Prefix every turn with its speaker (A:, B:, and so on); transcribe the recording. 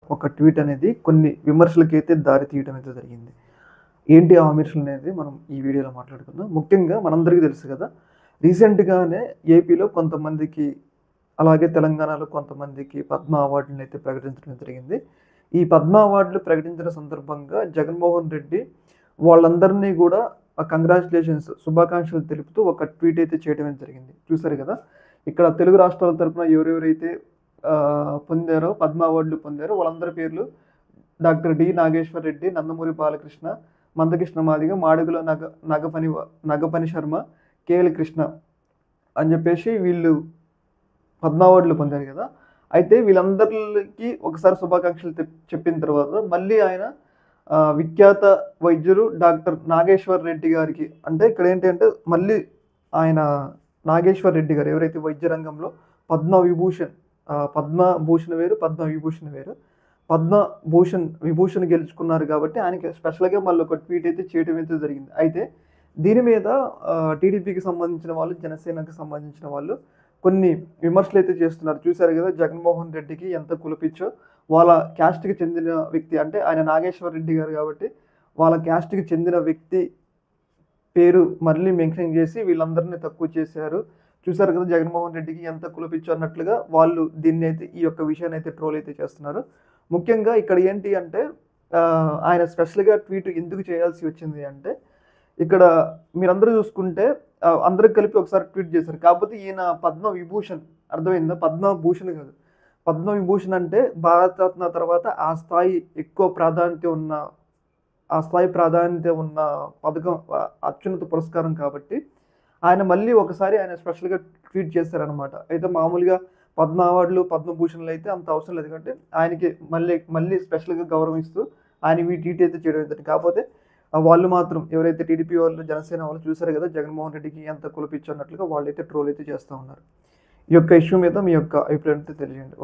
A: ఒక ట్వీట్ అనేది కొన్ని విమర్శలకైతే దారి తీయడం అయితే జరిగింది. ఏంటి ఆ విమర్శలు అనేది మనం ఈ వీడియోలో మాట్లాడుకుందాం. ముఖ్యంగా మనందరికీ తెలుసు కదా! రీసెంట్‌గానే ఏపీలో కొంతమందికి, అలాగే తెలంగాణలో కొంతమందికి పద్మ అవార్డులనైతే ప్రకటించడం జరిగింది. ఈ పద్మ అవార్డులు ప్రకటించిన సందర్భంగా జగన్మోహన్ రెడ్డి వాళ్ళందరినీ గూడా కంగ్రాచ్యులేషన్స్ శుభాకాంక్షలు తెలుపుతూ ఒక ట్వీట్ అయితే చేయడం అయితే జరిగింది. చూసారు కదా! ఇక్కడ తెలుగు రాష్ట్రాల తరపున ఎవరెవరైతే పొందారో పద్మ అవార్డులు పొందారో వాళ్ళందరి పేర్లు doctor D. Nageshwar Reddy, Nandamuri Balakrishna, Mandakrishna Madiga, Madugula Nagaphani Sharma, KL Krishna అని చెప్పేసి వీళ్ళు పద్మ అవార్డులు పొందారు కదా! అయితే వీళ్ళందరికీ ఒకసారి శుభాకాంక్షలు చెప్పిన తర్వాత మళ్ళీ ఆయన విఖ్యాత వైద్యులు డాక్టర్ నాగేశ్వర్ రెడ్డి గారికి, అంటే ఇక్కడ ఏంటంటే మళ్ళీ ఆయన నాగేశ్వర్ రెడ్డి గారు ఎవరైతే వైద్య రంగంలో పద్మభూషణ్ వేరు, పద్మవిభూషణ్ వేరు. విభూషణ్ గెలుచుకున్నారు కాబట్టి ఆయనకి స్పెషల్‌గా మళ్ళీ ఒక ట్వీట్ అయితే చేయడం అయితే జరిగింది. అయితే దీని మీద టీడీపీకి సంబంధించిన వాళ్ళు, జనసేనకి సంబంధించిన వాళ్ళు కొన్ని విమర్శలైతే చేస్తున్నారు. చూసారు కదా! జగన్మోహన్ రెడ్డికి ఎంత కులపిచ్చో, వాళ్ళ క్యాస్ట్‌కి చెందిన వ్యక్తి, అంటే ఆయన నాగేశ్వర్ రెడ్డి గారు కాబట్టి వాళ్ళ క్యాస్ట్‌కి చెందిన వ్యక్తి పేరు మళ్ళీ మెన్షన్ చేసి వీళ్ళందరిని తక్కువ చేశారు. చూసారు కదా! జగన్మోహన్ రెడ్డికి ఎంత కులపిచ్చో అన్నట్లుగా వాళ్ళు దీన్నైతే ఈ యొక్క విషయాన్ని అయితే ట్రోల్ అయితే చేస్తున్నారు. ముఖ్యంగా ఇక్కడ ఏంటి అంటే ఆయన స్పెషల్‌గా ట్వీట్ ఎందుకు చేయాల్సి వచ్చింది అంటే, ఇక్కడ మీరందరూ చూసుకుంటే అందరూ కలిపి ఒకసారి ట్వీట్ చేశారు. కాకపోతే ఈయన పద్మవిభూషణ్, అర్థమైందా? పద్మభూషణ్ కాదు. పద్మవిభూషణ్ అంటే భారతరత్న తర్వాత ఆ స్థాయి ప్రాధాన్యత ఉన్న పథకం, అత్యున్నత పురస్కారం కాబట్టి ఆయన మళ్ళీ ఒకసారి ఆయన స్పెషల్‌గా ట్వీట్ చేశారనమాట. అయితే మామూలుగా పద్మ అవార్డులు, పద్మభూషణ్‌లు అయితే అంత అవసరం లేదు కాబట్టి ఆయనకి మళ్ళీ స్పెషల్‌గా గౌరవిస్తూ ఆయన ఈ ట్వీట్ అయితే చేయడం జరిగింది. కాకపోతే వాళ్ళు మాత్రం ఎవరైతే టీడీపీ వాళ్ళు, జనసేన వాళ్ళు చూసారు కదా! జగన్మోహన్ రెడ్డికి ఎంత కులపిచ్చో అన్నట్లుగా వాళ్ళైతే ట్రోల్ అయితే చేస్తా ఉన్నారు. ఈ యొక్క ఇష్యూ మీద మీ యొక్క అభిప్రాయం అయితే తెలియజేయండి.